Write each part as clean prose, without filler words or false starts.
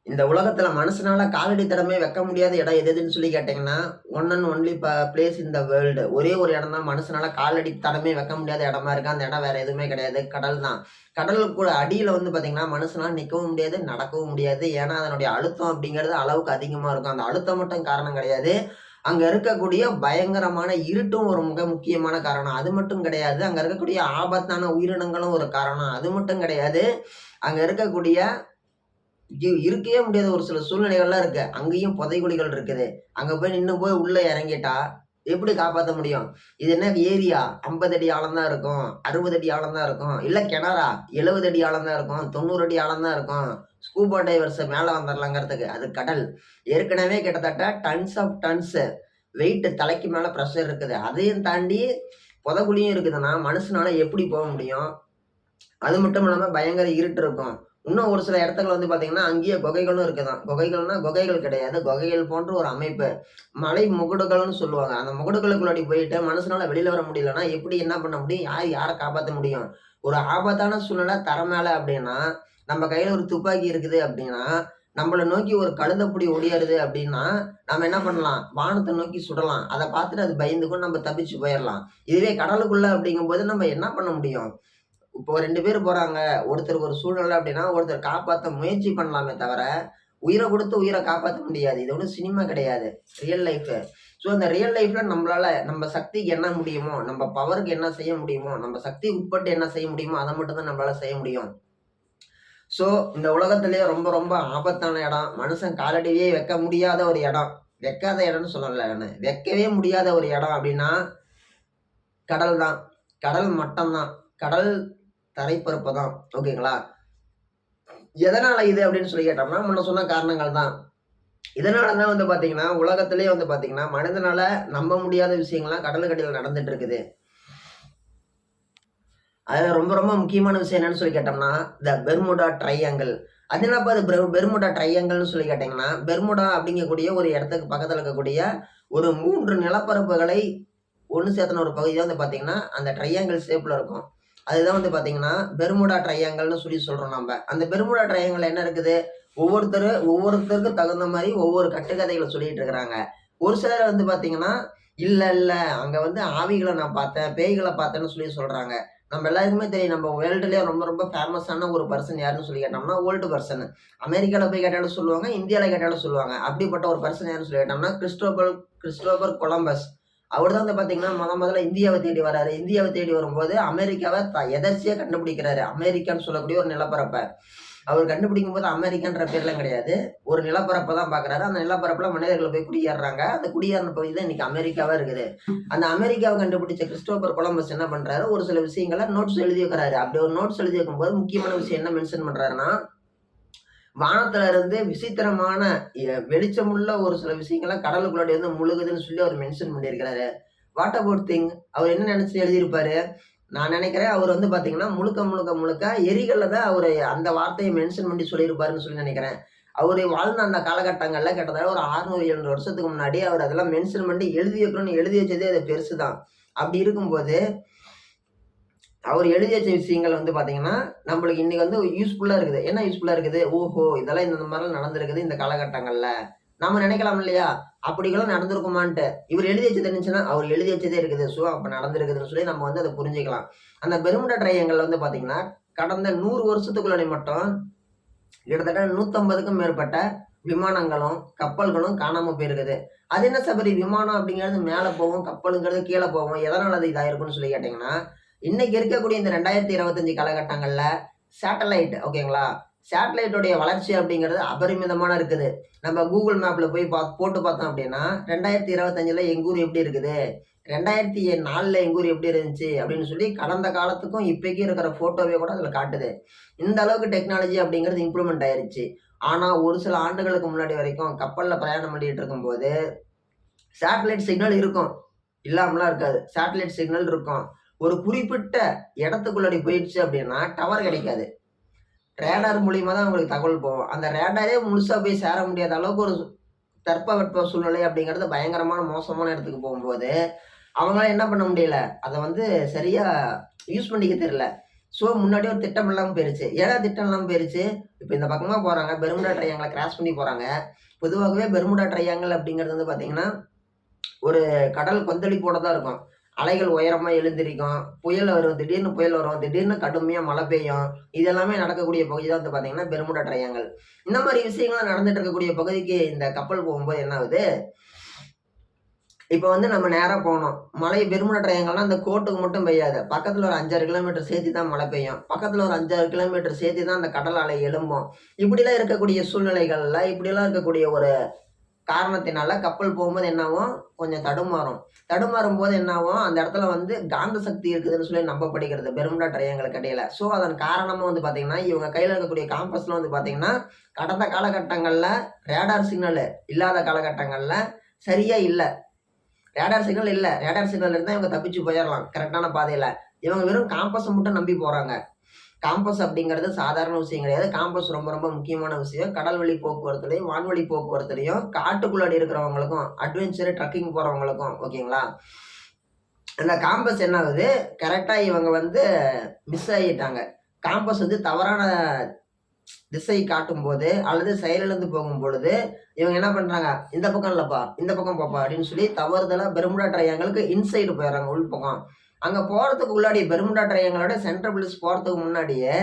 இந்த உலகத்துல மனுஷனால காலடி தடமே வைக்க முடியாத இடம் எது எதுன்னு சொல்லி கேட்டீங்கன்னா, one and only place in the world. ஒரே ஒரு இடம் தான் மனுஷனால காலடி தடமே வைக்க முடியாத இடமா இருக்கு. அந்த இடம் வேற எதுவுமே கிடையாது. கடல் தான். கடலுக்கு அடியில வந்து பார்த்தீங்கன்னா, மனுஷனால நிக்கவும் முடியாது, நடக்கவும் முடியாது. ஏன்னா, அதனுடைய அழுத்தம் அப்படிங்கிறது அளவுக்கு அதிகமா இருக்கும். அந்த அழுத்தம் மட்டும் காரணம் கிடையாது. அங்க இருக்கக்கூடிய பயங்கரமான இருட்டும் ஒரு மிக முக்கியமான காரணம். அது மட்டும் கிடையாது. அங்க இருக்கக்கூடிய ஆபத்தான உயிரினங்களும் ஒரு காரணம். அது மட்டும் கிடையாது. அங்க இருக்கக்கூடிய இருக்கவே முடியாத ஒரு சில சூழ்நிலைகள்லாம் இருக்கு. அங்கேயும் புதைகுழிகள் இருக்குது. அங்க போய் நின்னு போய் உள்ள இறங்கிட்டா, எப்படி காப்பாத்த முடியும்? இது என்ன ஏரியா? 50 அடி ஆழம் தான் இருக்கும். 60 அடி ஆழம் தான் இருக்கும். இல்ல கிணறா? 70 அடி ஆழம் தான் இருக்கும். 90 அடி ஆழம் தான் இருக்கும். ஸ்கூபா டைவர்ஸ் மேல வந்துரலாங்கிறதுக்கு. அது கடல். ஏற்கனவே கிட்டத்தட்ட டன்ஸ் ஆஃப் டன்ஸ் வெயிட் தலைக்கு மேல பிரஷர் இருக்குது. அதையும் தாண்டி புதைகுழியும் இருக்குதுன்னா, மனுஷனால எப்படி போக முடியும்? அது மட்டும் இல்லாம பயங்கர இருட்டு இருக்கும். இன்னும் ஒரு சில இடத்துல வந்து பார்த்தீங்கன்னா, அங்கேயே குகைகளும் இருக்குதாம். குகைகள்னா குகைகள் கிடையாது. குகைகள் போன்ற ஒரு அமைப்பு. மலை முகடுகள்னு சொல்லுவாங்க. அந்த முகடுகளுக்குள்ளாடி போயிட்டு மனுஷனால வெளில வர முடியலன்னா, எப்படி என்ன பண்ண முடியும்? யார காப்பாத்த முடியும்? ஒரு ஆபத்தான சூழ்நிலை தரை மேல அப்படின்னா, நம்ம கையில ஒரு துப்பாக்கி இருக்குது அப்படின்னா, நம்மள நோக்கி ஒரு கழுதைப்புலி ஓடியாருது அப்படின்னா, நம்ம என்ன பண்ணலாம்? வானத்த நோக்கி சுடலாம். அத பார்த்துட்டு அது பயந்துக்கும் நம்ம தப்பிச்சு போயிரலாம். இதுவே கடலுக்குள்ள அப்படிங்கும்போது நம்ம என்ன பண்ண முடியும்? இப்போ 2 பேர் போறாங்க. ஒருத்தருக்கு ஒரு சூழ்நிலை அப்டின்னா, ஒருத்தர் காப்பாத்த முயற்சி பண்ணலாமே தவிர, உயிர குடுத்து உயிர காப்பாத்த முடியாது. இது ஒண்ணும் சினிமா கிடையாது. Real life. ஸோ அந்த ரியல் லைஃப்ல நம்மளால நம்ம சக்திக்கு என்ன முடியுமோ, நம்ம பவருக்கு என்ன செய்ய முடியுமோ, நம்ம சக்திக்கு உட்பட்டு என்ன செய்ய முடியுமோ, அத மட்டும் தான் நம்மளால செய்ய முடியும். ஸோ இந்த உலகத்திலேயே ரொம்ப ரொம்ப ஆபத்தான இடம், மனுஷன் காலடியே வைக்க முடியாத ஒரு இடம். வைக்காத இடம்னு சொல்லல நானு. வைக்கவே முடியாத ஒரு இடம் அப்டின்னா, கடல் தான். கடல் மட்டம் தான். கடல் தரைப்பரப்பு தான். ஓகேங்களா? எதனால இது அப்படின்னு சொல்லி கேட்டோம்னா, முன்ன சொன்ன காரணங்கள் தான். இதனால தான் வந்து பார்த்தீங்கன்னா, உலகத்திலேயே வந்து பார்த்தீங்கன்னா, மனிதனால நம்ப முடியாத விஷயங்கள்லாம் கடலுக்கு அடியில நடந்துட்டு இருக்குது. அதுல ரொம்ப ரொம்ப முக்கியமான விஷயம் என்னன்னு சொல்லி கேட்டோம்னா, த பெர்முடா ட்ரையாங்கிள். அது என்னப்பா அது பெர்முடா ட்ரையாங்கிள்னு சொல்லி கேட்டீங்கன்னா, பெர்முடா அப்படிங்கக்கூடிய ஒரு இடத்துக்கு பக்கத்துல இருக்கக்கூடிய ஒரு 3 நிலப்பரப்புகளை ஒண்ணு சேர்த்துன ஒரு பகுதி தான் வந்து பார்த்தீங்கன்னா, அந்த ட்ரையாங்கிள் ஷேப்ல இருக்கும். அதுதான் வந்து பார்த்தீங்கன்னா, பெர்முடா ட்ரையாங்கிள்னு சொல்லி சொல்றோம் நம்ப. அந்த பெர்முடா ட்ரையாங்கிள்ல என்ன இருக்குது? ஒவ்வொருத்தருக்கும் தகுந்த மாரி ஒவ்வொரு கட்டுக்கதைகள சொல்லிட்டு இருக்கிறாங்க. ஒரு சிலர் வந்து பார்த்தீங்கன்னா, இல்ல அங்க வந்து ஆவிகள நான் பார்த்தேன், பேய்கள பார்த்தேன்னு சொல்லி சொல்றாங்க. நம்ம எல்லாருக்குமே தெரியும். நம்ம வேர்ல்டுலயே ரொம்ப ரொம்ப ஃபேமஸான ஒரு பெர்சன் யாருன்னு சொல்லி கேட்டோம்னா, ஓல்டு பெர்சன். அமெரிக்கால போய் கேட்டாலும் சொல்லுவாங்க, இந்தியால கேட்டாலும் சொல்லுவாங்க. அப்படிப்பட்ட ஒரு பெர்சன் யாருன்னு சொல்லி கேட்டோம்னா, கிறிஸ்டோபர் கொலம்பஸ். அவரு தான் வந்து பார்த்தீங்கன்னா, முதல்ல இந்தியாவ தேடி வராரு. இந்தியாவ தேடி வரும்போது, அமெரிக்காவ எதர்ச்சியா கண்டுபிடிக்கிறாரு. அமெரிக்கான்னு சொல்லக்கூடிய ஒரு நிலப்பரப்ப. அவர் கண்டுபிடிக்கும்போது அமெரிக்கான்ற பேர்லாம் கிடையாது. ஒரு நிலப்பரப்ப தான் பார்க்குறாரு. அந்த நிலப்பரப்புல மனிதர்கள் போய் குடியேறுறாங்க. அந்த குடியேறின பகுதி தான் இன்னைக்கு அமெரிக்காவா இருக்குது. அந்த அமெரிக்காவ கண்டுபிடிச்ச கிறிஸ்டோபர் கொலம்பஸ் என்ன பண்றாரு, ஒரு சில விஷயங்கள நோட்ஸ் எழுதி வைக்கிறாரு. அப்படி ஒரு நோட்ஸ் எழுதி வைக்கும்போது, முக்கியமான விஷயம் என்ன மென்ஷன் பண்றாருன்னா, வானத்துல இருந்து விசித்திரமான வெளிச்சமுள்ள ஒரு சில விஷயங்கள்லாம் கடலுக்குள்ளாடி வந்து முழுகுதுன்னு சொல்லி அவர் மென்ஷன் பண்ணியிருக்கிறாரு. What about thing? அவர் என்ன நெனச்சு எழுதியிருப்பாரு? நான் நெனைக்கிறேன் அவர் வந்து பாத்தீங்கன்னா, முழுக்க எரிகல்ல தான் அவரு அந்த வார்த்தைய மென்ஷன் பண்ணி சொல்லியிருப்பாருன்னு சொல்லி நெனைக்கிறேன். அவரு வாழ்ந்த அந்த காலகட்டங்கள்ல கிட்டத்தட்ட ஒரு 600, 700 வருஷத்துக்கு முன்னாடி அவர் அதெல்லாம் மென்ஷன் பண்ணி எழுதி வைக்கணும்னு எழுதி வச்சதே அது பெருசு தான். அப்படி இருக்கும்போது அவர் எழுதி வச்ச விஷயங்கள் வந்து பார்த்தீங்கன்னா, நம்மளுக்கு இன்னைக்கு வந்து யூஸ்ஃபுல்லா இருக்குது. என்ன யூஸ்ஃபுல்லா இருக்குது? ஓஹோ! இதெல்லாம் இந்த மாரிலாம் நடந்திருக்குது இந்த காலகட்டங்கள்ல. நாம நெனைக்கலாம் இல்லையா? அப்படிலாம் நடந்திருக்குமான்ட்டு. இவர் எழுதி வச்சது இருந்துச்சுன்னா, அவர் எழுதி வச்சதே இருக்குது. ஸோ, அப்ப நடந்திருக்குதுன்னு சொல்லி நம்ம வந்து அத புரிஞ்சுக்கலாம். அந்த பெர்முடா ட்ரையாங்கிள் வந்து பார்த்தீங்கன்னா, கடந்த 100 வருஷத்துக்குள்ளாடி மட்டும் கிட்டத்தட்ட 150க்கும் மேற்பட்ட விமானங்களும், கப்பல்களும் காணாம போயிருக்குது. அது என்ன சபரி விமானம் அப்படிங்கிறது மேல போகும், கப்பலுங்கிறது கீழ போகும். எதனால அது இதாயிருக்குன்னு சொல்லி கேட்டீங்கன்னா, இன்னைக்கு இருக்கக்கூடிய இந்த 2025 காலகட்டங்கள்ல சேட்டலைட் ஓகேங்களா? சேட்டலைட்டோடைய வளர்ச்சி அப்படிங்கிறது அபரிமிதமான இருக்குது. நம்ம Google மேப்ல போய் போட்டு பார்த்தோம் அப்படின்னா, 2025ல எங்க ஊர் எப்படி இருக்குது? 2004ல எங்க ஊர் எப்படி இருந்துச்சு? அப்படின்னு சொல்லி கடந்த காலத்துக்கும் இப்பைக்கும் இருக்கிற ஃபோட்டோவே கூட அதுல காட்டுது. இந்த அளவுக்கு டெக்னாலஜி அப்படிங்கிறது இம்ப்ரூவ்மெண்ட் ஆயிருச்சு. ஆனா, ஒரு சில ஆண்டுகளுக்கு முன்னாடி வரைக்கும் கப்பல்ல பிரயாணம் பண்ணிட்டு இருக்கும்போது, சேட்டலைட் சிக்னல் இருக்கும். இல்லாமலாம் இருக்காது. சேட்டலைட் சிக்னல் இருக்கும். ஒரு குறிப்பிட்ட இடத்துக்குள்ளாடி போயிடுச்சு அப்படின்னா, டவர் கிடைக்காது. ரேடார் மூலியமா தான் உங்களுக்கு தகவல் போகும். அந்த ரேடாரே முழுசா போய் சேர முடியாத அளவுக்கு ஒரு தட்பவெட்ப சூழ்நிலை அப்படிங்கிறது பயங்கரமான மோசமான இடத்துக்கு போகும்போது, அவங்களால என்ன பண்ண முடியல? அத வந்து சரியா யூஸ் பண்ணிக்க தெரியல. ஸோ முன்னாடி ஒரு திட்டம் இல்லாமல் போயிருச்சு. ஏன்னா திட்டம் இல்லாமல் போயிருச்சு. இப்போ இந்த பக்கமாக போகிறாங்க, பெர்முடா ட்ரையாங்கிளை கிராஸ் பண்ணி போகிறாங்க. பொதுவாகவே பெர்முடா ட்ரையாங்கிள் அப்படிங்கிறது வந்து பார்த்தீங்கன்னா ஒரு கடல் கொந்தளிப்போட தான் இருக்கும். அலைகள் உயரமா எழுந்திரிக்கும். புயல் வரும், திடீர்னு புயல் வரும், திடீர்னு கடுமையா மழை பெய்யும். இது எல்லாமே நடக்கக்கூடிய பகுதி தான் வந்து பார்த்தீங்கன்னா, பெர்முடா ட்ரையாங்கிள். இந்த மாரி விஷயங்கள்லாம் நடந்துட்டு இருக்கக்கூடிய பகுதிக்கு இந்த கப்பல் போகும்போது என்ன ஆகுது, இப்ப வந்து நம்ம நேரா போனோம். மழை பெர்முடா ட்ரையாங்கிள்னா அந்த கோட்டுக்கு மட்டும் பெய்யாது. பக்கத்துல ஒரு 5, 6 கிலோமீட்டர் சேர்த்து தான் மழை பெய்யும். பக்கத்துல ஒரு 5, 6 கிலோமீட்டர் சேர்த்து தான் அந்த கடல் அலை எழும்பும். இப்படிலாம் இருக்கக்கூடிய சூழ்நிலைகள்ல, இப்படிலாம் இருக்கக்கூடிய ஒரு காரணத்தினால கப்பல் போகும்போது என்னாகும், கொஞ்சம் தடுமாறும். தடுமாறும்போது என்னாகும், அந்த இடத்துல வந்து காந்த சக்தி இருக்குதுன்னு சொல்லி நம்பப்படுகிறது. பெர்முடா ட்ரையாங்கிளுக்கு இடையில. ஸோ, அதன் காரணமா வந்து பார்த்தீங்கன்னா, இவங்க கையில இருக்கக்கூடிய காம்பஸ்லாம் வந்து பார்த்தீங்கன்னா, கடந்த காலகட்டங்கள்ல ரேடார் சிக்னல் இல்லாத காலகட்டங்கள்ல சரியா இல்ல. ரேடார் சிக்னல் இல்ல. ரேடார் சிக்னல் இருந்தா இவங்க தப்பிச்சு போயிரலாம், கரெக்ட்டான பாதையில. இவங்க வெறும் காம்பஸ மட்டும் நம்பி போறாங்க. காம்பஸ் அப்படிங்கிறது சாதாரண விஷயம் கிடையாது. காம்பஸ் ரொம்ப ரொம்ப முக்கியமான விஷயம். கடல் வழி போக்குவரத்துலயும், வான்வழி போக்குவரத்துலயும், காட்டுக்குள்ளாடி இருக்கிறவங்களுக்கும், அட்வென்ச்சர் ட்ரக்கிங் போறவங்களுக்கும் ஓகேங்களா? அந்த காம்பஸ் என்ன ஆகுது, கரெக்ட்டா இவங்க வந்து மிஸ் ஆயிட்டாங்க. காம்பஸ் வந்து தவறான திசை காட்டும்போது, அல்லது செயலிழந்து போகும்பொழுது, இவங்க என்ன பண்றாங்க, "இந்த பக்கம் இல்லப்பா, இந்த பக்கம் போப்பா" அப்படின்னு சொல்லி தவறுதலா பெர்முடா ட்ரையாங்கிளுக்கு இன்சைடு போயிர்றாங்க, உள் பக்கம். அங்க போறதுக்கு உள்ளாடி பெர்முடா ட்ரையாங்கிளோட சென்ட்ரல் பிளிஸ் போறதுக்கு முன்னாடியே,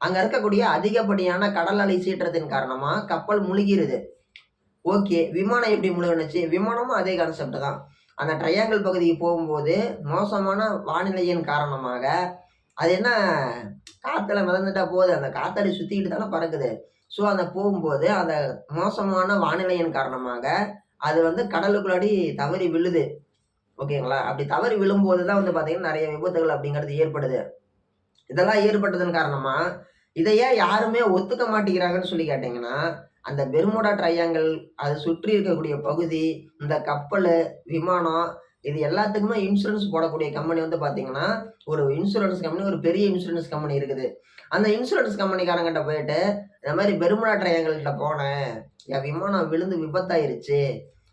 அங்க இருக்கக்கூடிய அதிகப்படியான கடல் அலை சீற்றத்தின் காரணமா கப்பல் முழுகிருது. ஓகே. விமானம் எப்படி முழுகுனுச்சு? விமானமும் அதே கான்செப்ட் தான். அந்த ட்ரையாங்கிள் பகுதிக்கு போகும்போது, மோசமான வானிலையின் காரணமாக, அது என்ன காத்துல மிதந்துட்டா போது, அந்த காத்தாடி சுத்திக்கிட்டு தானே பறக்குது. ஸோ, அந்த போகும்போது, அந்த மோசமான வானிலையின் காரணமாக, அது வந்து கடலுக்குள்ளாடி தவறி விழுது. ஓகேங்களா? அப்படி தவறி விழும்போது தான் வந்து பார்த்தீங்கன்னா, நெறைய விபத்துகள் அப்படிங்கிறது ஏற்படுது. இதெல்லாம் ஏற்பட்டதன் காரணமா, இத ஏன் யாருமே ஒத்துக்க மாட்டேங்கிறாங்கன்னு சொல்லி கேட்டீங்கன்னா, அந்த பெர்முடா ட்ரையாங்கிள், அத சுற்றி இருக்கக்கூடிய பகுதி, இந்த கப்பலு, விமானம் இது எல்லாத்துக்குமே இன்சூரன்ஸ் போடக்கூடிய கம்பெனி வந்து பார்த்தீங்கன்னா, ஒரு இன்சூரன்ஸ் கம்பெனி, ஒரு பெரிய இன்சூரன்ஸ் கம்பெனி இருக்குது. அந்த இன்சூரன்ஸ் கம்பெனிக்காரங்கிட்ட போயிட்டு, இந்த மாரி பெர்முடா ட்ரையாங்கிள்ட்ட போனேன். என் விமானம் விழுந்து விபத்தாயிருச்சு.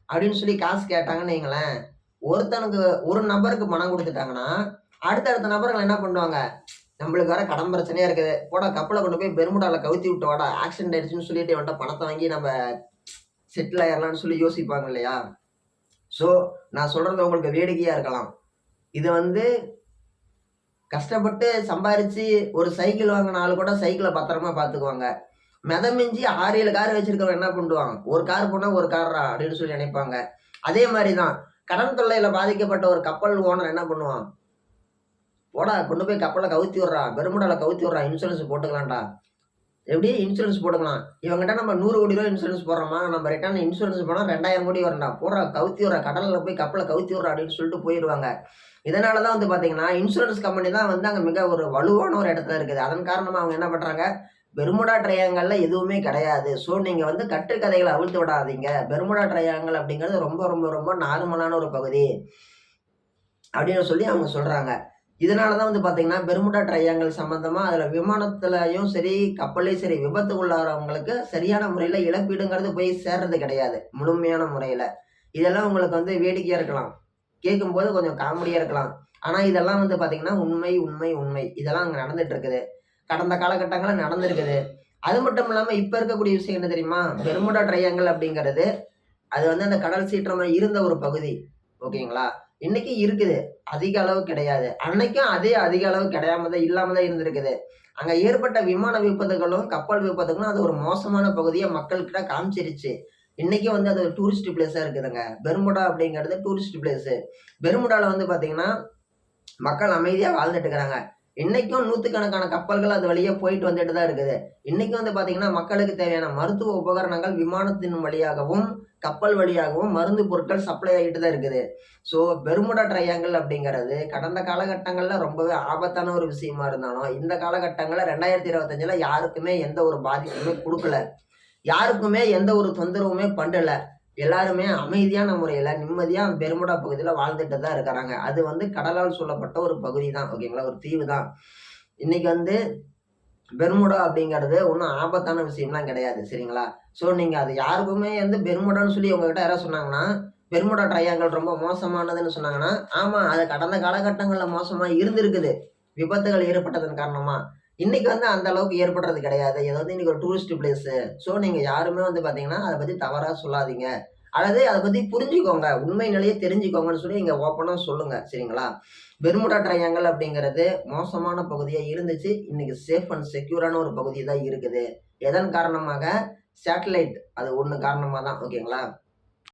அப்படின்னு சொல்லி காசு கேட்டாங்கன்னு வையுங்களேன், ஒருத்தனுக்கு ஒரு நபருக்கு பணம் குடுத்துட்டாங்கன்னா, அடுத்தடுத்த நபர்கள் என்ன பண்ணுவாங்க, நம்மளுக்கு வேற கடன் பிரச்சனையா இருக்குது. போடா கப்பல கொண்டு போய் பெர்முடால கவுத்தி விட்டு வாடா. ஆக்சிடென்ட் ஆயிடுச்சுன்னு சொல்லிட்டு இவன்ட்ட பணத்த வாங்கி நம்ம செட்டில் ஆயிரலாம்ன்னு சொல்லி யோசிப்பாங்க இல்லையா? ஸோ, நான் சொல்றது உங்களுக்கு வேடிக்கையா இருக்கலாம். இது வந்து கஷ்டப்பட்டு சம்பாரிச்சு ஒரு சைக்கிள் வாங்குன ஆளு கூட சைக்கிள பத்திரமா பார்த்துக்குவாங்க. மிதமிஞ்சி 6, 7 கார் வச்சிருக்கிறவன் என்ன பண்ணுவான்? ஒரு கார் போனா ஒரு கார்ரா அப்படின்னு சொல்லி நினைப்பாங்க. அதே மாரி தான் கடன் தொல்லையில பாதிக்கப்பட்ட ஒரு கப்பல் ஓனர் என்ன பண்ணுவான்? போடா கொண்டு போய் கப்பல கவுத்தி விட்றா. பெர்முடால கவுத்தி விட்றா. இன்சூரன்ஸ் போட்டுக்கலாம்டா. எப்படி இன்சூரன்ஸ் போட்டுக்கலாம். இவன்கிட்ட நம்ம ரூ. 100,00,00,000 இன்சூரன்ஸ் போடுறோமா, நம்ம ரிட்டர்ன் இன்சூரன்ஸ் போனா 2,000,00,00,000 வரும்டா. போட்றா கவுத்தி விட்றா. கடல்ல போய் கப்பல கவுத்தி விட்றா அப்படின்னு சொல்லிட்டு போயிருவாங்க. இதனால தான் வந்து பார்த்தீங்கன்னா, இன்சூரன்ஸ் கம்பெனி தான் வந்து அங்க மிக ஒரு வலுவான ஒரு இடத்துல இருக்குது. அதன் காரணமா அவங்க என்ன பண்றாங்க, பெர்முடா ட்ரையாங்கிள்ல எதுவுமே கிடையாது. ஸோ நீங்க வந்து கட்டுக்கதைகள அவிழ்த்து விடாதீங்க. பெர்முடா ட்ரையாங்கிள் அப்படிங்கிறது ரொம்ப ரொம்ப ரொம்ப நார்மலான ஒரு பகுதி. அப்படின்னு சொல்லி அவங்க சொல்றாங்க. இதனால தான் வந்து பார்த்தீங்கன்னா, பெர்முடா ட்ரையாங்கிள் சம்மந்தமா அதில விமானத்திலயும் சரி, கப்பல்லயும் சரி விபத்துக்குள்ளாறவங்களுக்கு சரியான முறையில இழப்பீடுங்கிறது போய் சேர்றது கிடையாது. முழுமையான முறையில. இதெல்லாம் உங்களுக்கு வந்து வேடிக்கையா இருக்கலாம். கேட்கும்போது கொஞ்சம் காமெடியா இருக்கலாம். ஆனா இதெல்லாம் வந்து பார்த்தீங்கன்னா, உண்மை, உண்மை, உண்மை. இதெல்லாம் அங்க நடந்துட்டு இருக்குது. கடந்த காலகட்டங்கள்ல நடந்திருக்குது. அது மட்டும் இல்லாம இப்ப இருக்கக்கூடிய விஷயம் என்ன தெரியுமா? பெர்முடா ட்ரையாங்கிள் அப்படிங்கிறது, அது வந்து அந்த கடல் சீற்றமா இருந்த ஒரு பகுதி. ஓகேங்களா? இன்னைக்கு இருக்குது. அதிக அளவு கிடையாது. அன்னைக்கும் அதே அதிக அளவு கிடையாம தான் இல்லாம தான் இருந்திருக்குது. அங்க ஏற்பட்ட விமான விபத்துகளும், கப்பல் விபத்துகளும் அது ஒரு மோசமான பகுதியா மக்கள்கிட்ட காமிச்சிருச்சு. இன்னைக்கும் வந்து அது ஒரு டூரிஸ்ட் பிளேஸா இருக்குதுங்க. பெர்முடா அப்படிங்கிறது டூரிஸ்ட் பிளேஸு. பெர்முடால வந்து பார்த்தீங்கன்னா, மக்கள் அமைதியா வாழ்ந்துட்டு இருக்கிறாங்க. இன்னைக்கும் நூத்துக்கணக்கான கப்பல்கள் அது வழியா போயிட்டு வந்துட்டு தான் இருக்குது. இன்னைக்கும் வந்து பார்த்தீங்கன்னா, மக்களுக்கு தேவையான மருத்துவ உபகரணங்கள் விமானத்தின் வழியாகவும், கப்பல் வழியாகவும் மருந்து பொருட்கள் சப்ளை ஆகிட்டு தான் இருக்குது. ஸோ, பெர்முடா ட்ரையாங்கிள் அப்படிங்கிறது கடந்த காலகட்டங்கள்ல ரொம்பவே ஆபத்தான ஒரு விஷயமா இருந்தாலும், இந்த காலகட்டங்கள்ல 2025ல யாருக்குமே எந்த ஒரு பாதிப்புமே குடுக்கல. யாருக்குமே எந்த ஒரு தொந்தரவுமே பண்ணல. எல்லாருமே அமைதியான முறையில, நிம்மதியா பெர்முடா பகுதியில வாழ்ந்துட்டு தான் இருக்கிறாங்க. அது வந்து கடலால் சூழப்பட்ட ஒரு பகுதி தான். ஓகேங்களா? ஒரு தீவு தான். இன்னைக்கு வந்து பெர்முடா அப்படிங்கிறது ஒண்ணும் ஆபத்தான விஷயம்லாம் கிடையாது. சரிங்களா? ஸோ நீங்க அது யாருக்குமே வந்து பெர்முடான்னு சொல்லி உங்ககிட்ட யாராவது சொன்னாங்கன்னா, பெர்முடா ட்ரையாங்கிள் ரொம்ப மோசமானதுன்னு சொன்னாங்கன்னா, ஆமா அது கடந்த காலகட்டங்கள்ல மோசமா இருந்திருக்குது. விபத்துகள் ஏற்பட்டதன் காரணமா, இன்னைக்கு வந்து அந்த அளவுக்கு ஏற்படுறது கிடையாது. இது வந்து இன்னைக்கு ஒரு டூரிஸ்ட் பிளேஸு. ஸோ நீங்க யாருமே வந்து பார்த்தீங்கன்னா, அத பத்தி தவறா சொல்லாதீங்க. அல்லது அத பத்தி புரிஞ்சுக்கோங்க. உண்மை நிலைய தெரிஞ்சுக்கோங்கன்னு சொல்லி இங்க ஓப்பனா சொல்லுங்க. சரிங்களா? பெர்முடா ட்ரையாங்கிள் அப்படிங்கிறது மோசமான பகுதியா இருந்துச்சு. இன்னைக்கு சேஃப் அண்ட் செக்யூரான ஒரு பகுதி தான் இருக்குது. எதன் காரணமாக? சேட்டலைட் அது ஒண்ணு காரணமா தான். ஓகேங்களா?